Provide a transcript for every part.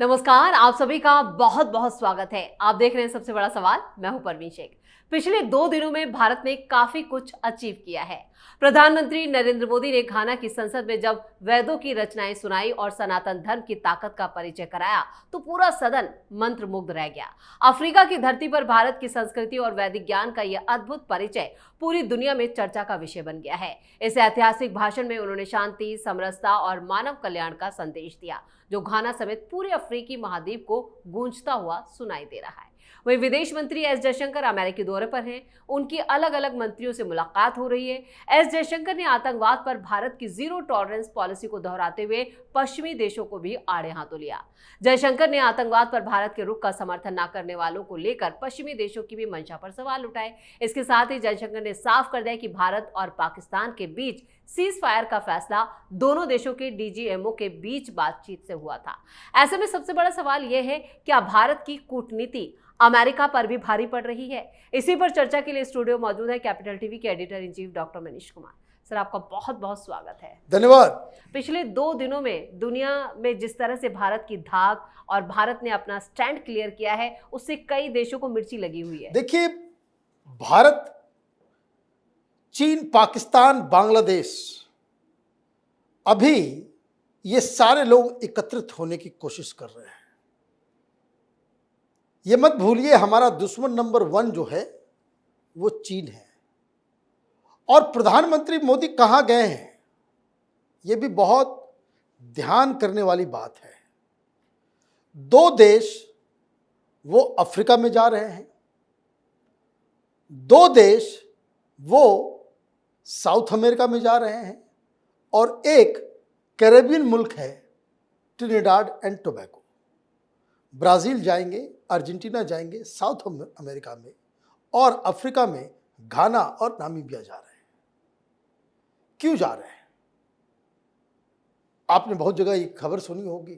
नमस्कार, आप सभी का बहुत बहुत स्वागत है। आप देख रहे हैं सबसे बड़ा सवाल। मैं हूं परवीन शेख। पिछले 2 दिनों में भारत ने काफी कुछ अचीव किया है। प्रधानमंत्री नरेंद्र मोदी ने घाना की संसद में जब वेदों की रचनाएं सुनाई और सनातन धर्म की ताकत का परिचय कराया तो पूरा सदन मंत्रमुग्ध रह गया। अफ्रीका की धरती पर भारत की संस्कृति और वैदिक ज्ञान का यह अद्भुत परिचय पूरी दुनिया में चर्चा का विषय बन गया है। इस ऐतिहासिक भाषण में उन्होंने शांति, समरसता और मानव कल्याण का संदेश दिया, जो घाना समेत पूरे अफ्रीकी महाद्वीप को गूंजता हुआ सुनाई दे रहा है। वहीं विदेश मंत्री एस जयशंकर अमेरिकी दौरे पर हैं। उनकी अलग अलग मंत्रियों से मुलाकात हो रही है। एस जयशंकर ने आतंकवाद पर भारत की जीरो टॉलरेंस पॉलिसी को दोहराते हुए पश्चिमी देशों को भी आड़े हाथों लिया। जयशंकर ने आतंकवाद पर भारत के रुख का समर्थन न करने वालों को लेकर पश्चिमी देशों की भी मंशा पर सवाल उठाए। इसके साथ ही जयशंकर ने साफ कर दिया कि भारत और पाकिस्तान के बीच सीज फायर का फैसला दोनों देशों के डीजीएमओ के बीच बातचीत से हुआ था। ऐसे में सबसे बड़ा सवाल यह है, क्या भारत की कूटनीति अमेरिका पर भी भारी पड़ रही है? इसी पर चर्चा के लिए स्टूडियो मौजूद है कैपिटल टीवी के editor in chief doctor Manish Kumar. Sir, आपका बहुत बहुत स्वागत है। धन्यवाद। पिछले 2 दिनों में दुनिया में जिस तरह से भारत की धाक और भारत ने अपना स्टैंड क्लियर किया है, उससे कई देशों को मिर्ची लगी हुई है। देखिए, भारत, चीन, पाकिस्तान, बांग्लादेश, अभी ये सारे लोग एकत्रित होने की कोशिश कर रहे हैं। ये मत भूलिए, हमारा दुश्मन नंबर 1 जो है वो चीन है। और प्रधानमंत्री मोदी कहाँ गए हैं, ये भी बहुत ध्यान करने वाली बात है। 2 देश वो अफ्रीका में जा रहे हैं, 2 देश वो साउथ अमेरिका में जा रहे हैं, और एक कैरेबियन मुल्क है ट्रिनिडाड एंड टोबैगो। ब्राज़ील जाएंगे, अर्जेंटीना जाएंगे, साउथ अमेरिका में, और अफ्रीका में घाना और नामीबिया जा रहे हैं। क्यों जा रहे हैं? आपने बहुत जगह ये खबर सुनी होगी,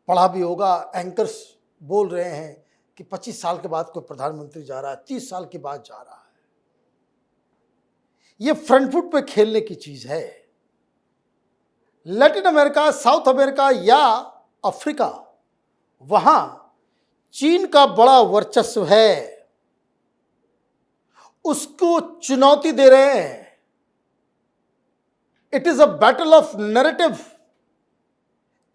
पढ़ा भी होगा। एंकर्स बोल रहे हैं कि 25 साल के बाद कोई प्रधानमंत्री जा रहा है, 30 साल के बाद जा रहा है। ये फ्रंट फुट पे खेलने की चीज है। लैटिन अमेरिका, साउथ अमेरिका या अफ्रीका, वहां चीन का बड़ा वर्चस्व है, उसको चुनौती दे रहे हैं। It is a battle of narrative.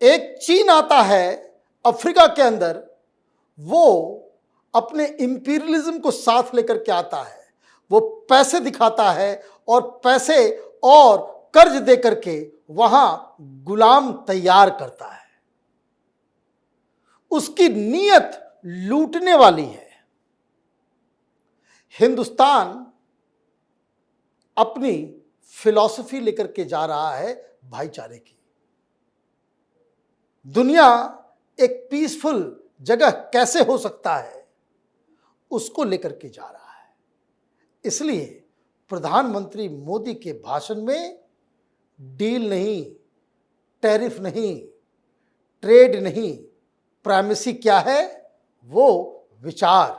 एक चीन आता है अफ्रीका के अंदर, वो अपने इंपीरियलिज्म को साथ लेकर के आता है, वो पैसे दिखाता है और पैसे और कर्ज दे करके वहां गुलाम तैयार करता है। उसकी नीयत लूटने वाली है। हिंदुस्तान अपनी फिलॉसफी लेकर के जा रहा है भाईचारे की। दुनिया एक पीसफुल जगह कैसे हो सकता है, उसको लेकर के जा रहा है। इसलिए प्रधानमंत्री मोदी के भाषण में डील नहीं, टैरिफ नहीं, ट्रेड नहीं, प्राइमेसी क्या है, वो विचार।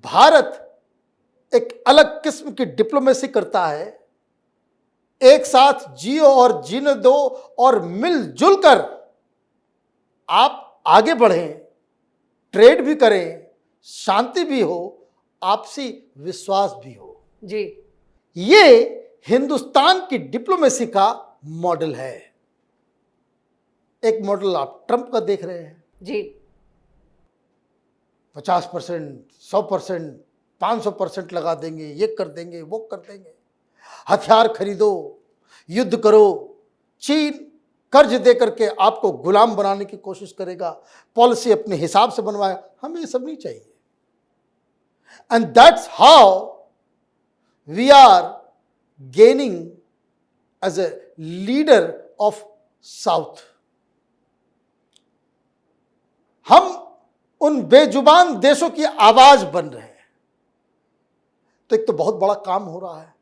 भारत एक अलग किस्म की डिप्लोमेसी करता है। एक साथ जियो और जीने दो और मिलजुल कर आप आगे बढ़ें, ट्रेड भी करें, शांति भी हो, आपसी विश्वास भी हो जी। ये हिंदुस्तान की डिप्लोमेसी का मॉडल है। एक मॉडल आप ट्रंप का देख रहे हैं जी। 50%, 100%, 500% लगा देंगे, ये कर देंगे, वो कर देंगे, हथियार खरीदो, युद्ध करो। चीन कर्ज दे करके आपको गुलाम बनाने की कोशिश करेगा, पॉलिसी अपने हिसाब से बनवाए। हमें ये सब नहीं चाहिए। And that's how we are gaining as a leader of south. हम उन बेजुबान देशों की आवाज बन रहे हैं। तो एक तो बहुत बड़ा काम हो रहा है,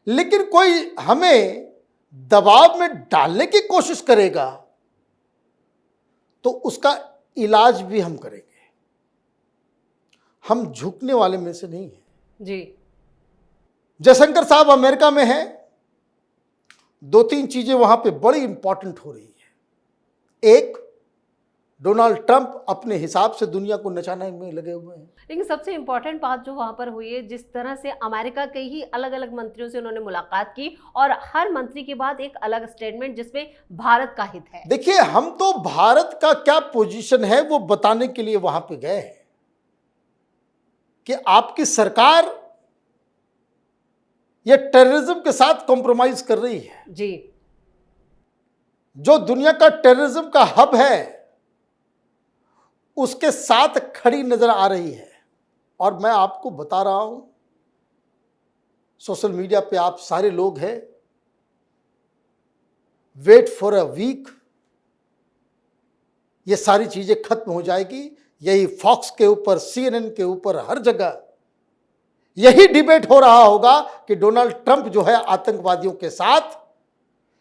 लेकिन कोई हमें दबाव में डालने की कोशिश करेगा तो उसका इलाज भी हम करेंगे। हम झुकने वाले में से नहीं हैं जी। जयशंकर साहब अमेरिका में हैं, 2-3 चीजें वहां पे बड़ी इंपॉर्टेंट हो रही है। एक डोनाल्ड ट्रंप अपने हिसाब से दुनिया को नचाने में लगे हुए हैं। लेकिन सबसे इंपॉर्टेंट बात जो वहां पर हुई है, जिस तरह से अमेरिका के ही अलग अलग मंत्रियों से उन्होंने मुलाकात की और हर मंत्री के बाद एक अलग स्टेटमेंट जिसमें भारत का हित है। देखिए, हम तो भारत का क्या पोजीशन है वो बताने के लिए वहां पे गए हैं कि आपकी सरकार ये टेररिज्म के साथ कॉम्प्रोमाइज कर रही है। जी, जो दुनिया का टेररिज्म का हब है उसके साथ खड़ी नजर आ रही है। और मैं आपको बता रहा हूं, सोशल मीडिया पे आप सारे लोग हैं, वेट फॉर अ वीक, ये सारी चीजें खत्म हो जाएगी। यही फॉक्स के ऊपर, CNN के ऊपर, हर जगह यही डिबेट हो रहा होगा कि डोनाल्ड ट्रंप जो है आतंकवादियों के साथ,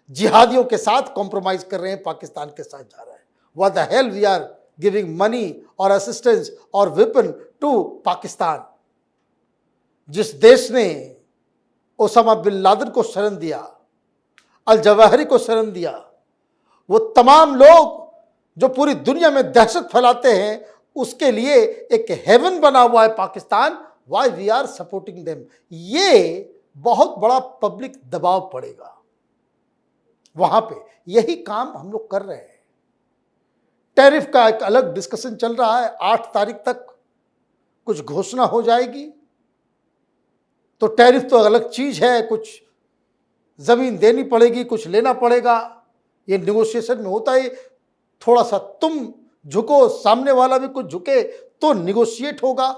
जिहादियों के साथ कॉम्प्रोमाइज कर रहे हैं, पाकिस्तान के साथ जा रहे हैं। What the hell we are giving money और असिस्टेंस और वेपन टू पाकिस्तान। जिस देश ने ओसामा बिन लादेन को शरण दिया, अल जवाहिरी को शरण दिया, वो तमाम लोग जो पूरी दुनिया में दहशत फैलाते हैं, उसके लिए एक हेवन बना हुआ है Pakistan. Why we are supporting them? ये बहुत बड़ा पब्लिक दबाव पड़ेगा वहां पे। यही काम हम लोग कर रहे हैं। टैरिफ का एक अलग डिस्कशन चल रहा है। 8 तारीख तक कुछ घोषणा हो जाएगी। तो टैरिफ तो अलग चीज है, कुछ जमीन देनी पड़ेगी, कुछ लेना पड़ेगा। ये निगोशिएशन में होता है, थोड़ा सा तुम झुको, सामने वाला भी कुछ झुके तो निगोशिएट होगा।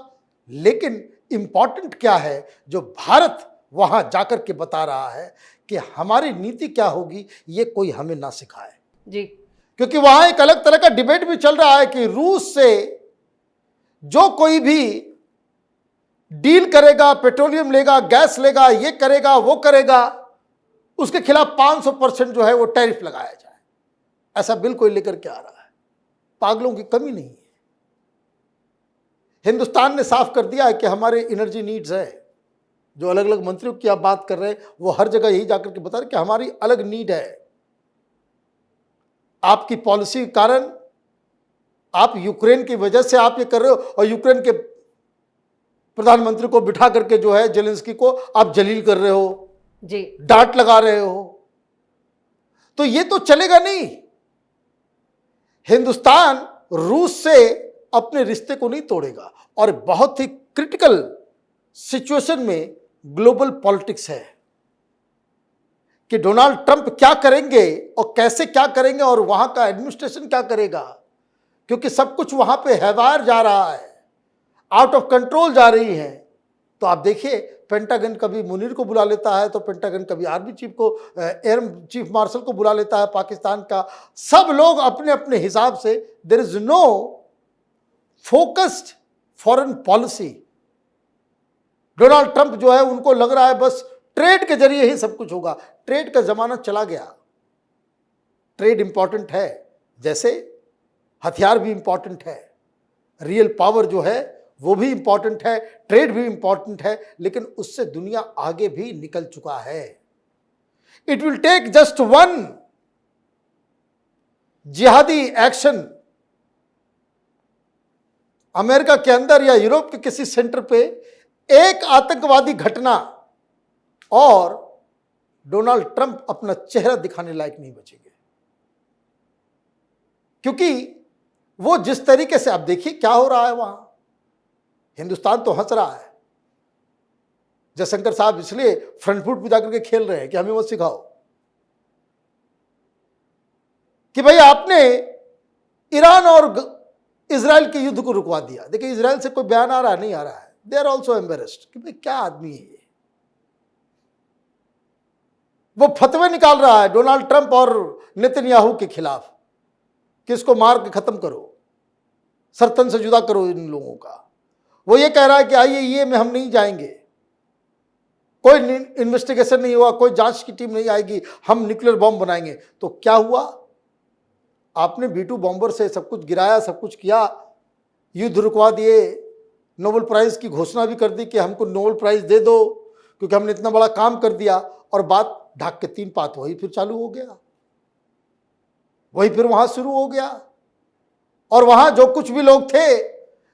लेकिन इंपॉर्टेंट क्या है, जो भारत वहां जाकर के बता रहा है कि हमारी नीति क्या होगी, ये कोई हमें ना सिखाए। जी, क्योंकि वहां एक अलग तरह का डिबेट भी चल रहा है कि रूस से जो कोई भी डील करेगा, पेट्रोलियम लेगा, गैस लेगा, ये करेगा, वो करेगा, उसके खिलाफ 500% जो है वो टैरिफ लगाया जाए। ऐसा बिल कोई लेकर के आ रहा है। पागलों की कमी नहीं है। हिंदुस्तान ने साफ कर दिया है कि हमारे एनर्जी नीड्स है। जो अलग अलग मंत्रियों की आप बात कर रहे हैं, वो हर जगह यही जाकर के बता रहे कि हमारी अलग नीड है। आपकी पॉलिसी के कारण, आप यूक्रेन की वजह से आप ये कर रहे हो, और यूक्रेन के प्रधानमंत्री को बिठा करके जो है जेलेंस्की को आप जलील कर रहे हो, जी, डांट लगा रहे हो। तो ये तो चलेगा नहीं। हिंदुस्तान रूस से अपने रिश्ते को नहीं तोड़ेगा। और बहुत ही क्रिटिकल सिचुएशन में ग्लोबल पॉलिटिक्स है कि डोनाल्ड ट्रंप क्या करेंगे और कैसे क्या करेंगे, और वहां का एडमिनिस्ट्रेशन क्या करेगा। क्योंकि सब कुछ वहां पे हैवार जा रहा है, आउट ऑफ कंट्रोल जा रही है। तो आप देखिए, पेंटागन कभी मुनीर को बुला लेता है, तो पेंटागन कभी आर्मी चीफ को, एयर चीफ मार्शल को बुला लेता है पाकिस्तान का। सब लोग अपने अपने हिसाब से, there is no focused foreign policy. Donald Trump जो है, उनको लग रहा है बस ट्रेड के जरिए ही सब कुछ होगा। ट्रेड का जमाना चला गया। ट्रेड इंपॉर्टेंट है, जैसे हथियार भी इंपॉर्टेंट है, रियल पावर जो है वो भी इंपॉर्टेंट है, ट्रेड भी इंपॉर्टेंट है, लेकिन उससे दुनिया आगे भी निकल चुका है। It will take just one jihadi action America के अंदर या यूरोप के किसी सेंटर पे, एक आतंकवादी घटना, और डोनाल्ड ट्रंप अपना चेहरा दिखाने लायक नहीं बचेंगे। क्योंकि वो जिस तरीके से, आप देखिए क्या हो रहा है वहां। हिंदुस्तान तो हंस रहा है। जयशंकर साहब इसलिए फ्रंट फुट पे जाकर के खेल रहे हैं कि हमें मत सिखाओ कि भाई आपने ईरान और इजराइल के युद्ध को रुकवा दिया। देखिए, इजराइल से कोई बयान आ रहा है, नहीं आ रहा है। दे आर ऑल्सो एम्बेरेस्ड कि भाई क्या आदमी है ये। वो फतवे निकाल रहा है डोनाल्ड ट्रंप और नेतन्याहू के खिलाफ कि इसको मार के खत्म करो, सरतन से जुदा करो इन लोगों का। वो ये कह रहा है कि आईएईए में हम नहीं जाएंगे, कोई इन्वेस्टिगेशन नहीं हुआ, कोई जांच की टीम नहीं आएगी, हम न्यूक्लियर बॉम्ब बनाएंगे। तो क्या हुआ? आपने B2 बॉम्बर से सब कुछ गिराया, सब कुछ किया, युद्ध रुकवा दिए, नोबेल प्राइज की घोषणा भी कर दी कि हमको नोबेल प्राइज दे दो क्योंकि हमने इतना बड़ा काम कर दिया, और बात ढाक के 3 पात वही फिर चालू हो गया। वही फिर वहां शुरू हो गया। और वहां जो कुछ भी लोग थे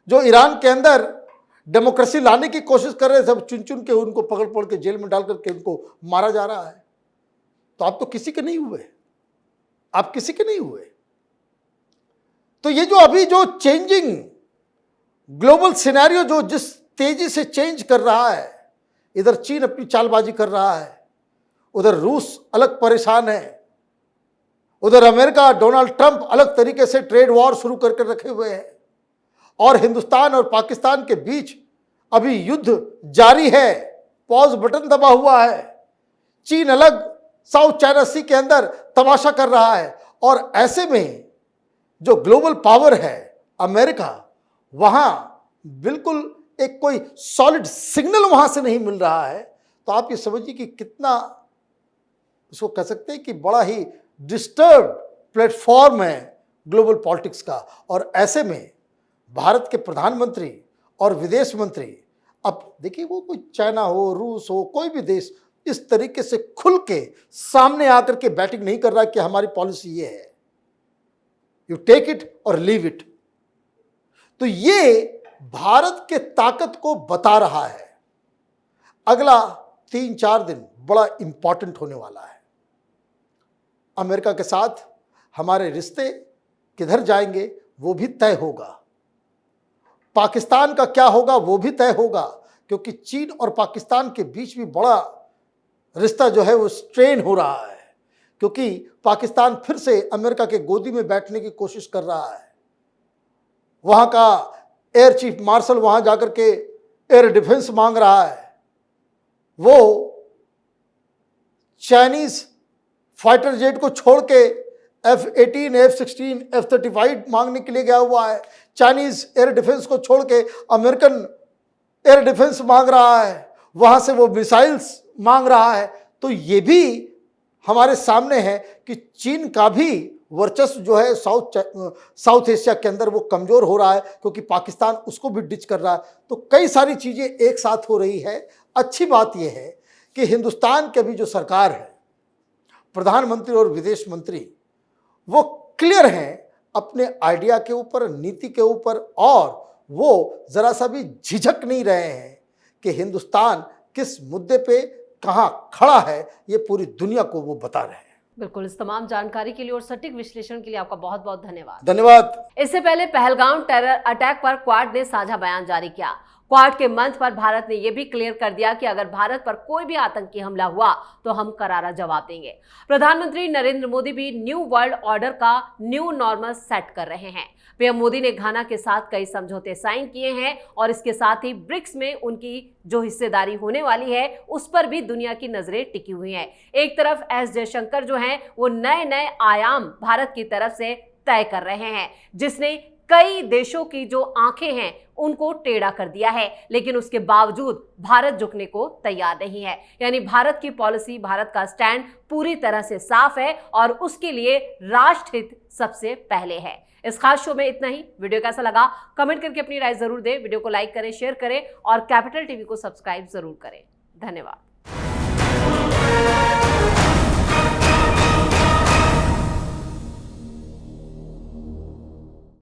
जो ईरान के अंदर डेमोक्रेसी लाने की कोशिश कर रहे थे, सब चुन चुन के उनको पकड़ पकड़ के जेल में डाल करके उनको मारा जा रहा है। तो आप तो किसी के नहीं हुए, आप किसी के नहीं हुए। तो ये जो अभी जो चेंजिंग ग्लोबल सिनेरियो जो जिस तेजी से चेंज कर रहा है, इधर चीन अपनी चालबाजी कर रहा है, उधर रूस अलग परेशान है, उधर अमेरिका डोनाल्ड ट्रंप अलग तरीके से ट्रेड वॉर शुरू करके रखे हुए हैं, और हिंदुस्तान और पाकिस्तान के बीच अभी युद्ध जारी है, पॉज बटन दबा हुआ है। चीन अलग साउथ चाइना सी के अंदर तमाशा कर रहा है, और ऐसे में जो ग्लोबल पावर है अमेरिका, वहां बिल्कुल एक कोई सॉलिड सिग्नल वहां से नहीं मिल रहा है। तो आप ये समझिए कि कितना इसको कह सकते हैं कि बड़ा ही डिस्टर्ब प्लेटफॉर्म है ग्लोबल पॉलिटिक्स का। और ऐसे में भारत के प्रधानमंत्री और विदेश मंत्री, अब देखिए वो कोई चाइना हो, रूस हो, कोई भी देश इस तरीके से खुल के सामने आकर के बैटिंग नहीं कर रहा कि हमारी पॉलिसी ये है, यू टेक इट और लीव इट। तो ये भारत के ताकत को बता रहा है। अगला 3-4 दिन बड़ा इंपॉर्टेंट होने वाला है। अमेरिका के साथ हमारे रिश्ते किधर जाएंगे वो भी तय होगा, पाकिस्तान का क्या होगा वो भी तय होगा, क्योंकि चीन और पाकिस्तान के बीच भी बड़ा रिश्ता जो है वो स्ट्रेन हो रहा है, क्योंकि पाकिस्तान फिर से अमेरिका के गोदी में बैठने की कोशिश कर रहा है। वहां का एयर चीफ मार्शल वहां जाकर के एयर डिफेंस मांग रहा है, वो चाइनीज फाइटर जेट को छोड़ के F-18, F-16, F-35 मांगने के लिए गया हुआ है। चाइनीज एयर डिफेंस को छोड़ के अमेरिकन एयर डिफेंस मांग रहा है, वहां से वो मिसाइल्स मांग रहा है। तो ये भी हमारे सामने है कि चीन का भी वर्चस्व जो है साउथ एशिया के अंदर वो कमजोर हो रहा है, क्योंकि पाकिस्तान उसको भी डिच कर रहा है। तो कई सारी चीजें एक साथ हो रही है। अच्छी बात यह है कि हिंदुस्तान की अभी जो सरकार है, प्रधानमंत्री और विदेश मंत्री वो क्लियर हैं अपने आइडिया के ऊपर, नीति के ऊपर, और वो जरा सा भी झिझक नहीं रहे हैं कि हिंदुस्तान किस मुद्दे पे कहां खड़ा है, ये पूरी दुनिया को वो बता रहे हैं। बिल्कुल, इस तमाम जानकारी के लिए और सटीक विश्लेषण के लिए आपका बहुत बहुत धन्यवाद। धन्यवाद। इससे पहले पहलगाम टेरर अटैक पर क्वाड ने साझा बयान जारी किया। क्वाड के मंच पर भारत ने यह भी क्लियर कर दिया कि अगर भारत पर कोई भी आतंकी हमला हुआ तो हम करारा जवाब देंगे। प्रधानमंत्री नरेंद्र मोदी भी न्यू वर्ल्ड ऑर्डर का न्यू नॉर्मल सेट कर रहे हैं। पीएम मोदी ने घाना के साथ कई समझौते साइन किए हैं, और इसके साथ ही ब्रिक्स में उनकी जो हिस्सेदारी होने वाली है उस पर भी दुनिया की नजरें टिकी हुई हैं। एक तरफ एस जयशंकर जो हैं वो नए नए आयाम भारत की तरफ से तय कर रहे हैं, जिसने कई देशों की जो आंखें हैं उनको टेढ़ा कर दिया है, लेकिन उसके बावजूद भारत झुकने को तैयार नहीं है। यानी भारत की पॉलिसी, भारत का स्टैंड पूरी तरह से साफ है, और उसके लिए राष्ट्र हित सबसे पहले है। इस खास शो में इतना ही। वीडियो कैसा लगा कमेंट करके अपनी राय जरूर दें। वीडियो को लाइक करें, शेयर करें, और कैपिटल टीवी को सब्सक्राइब जरूर करें। धन्यवाद।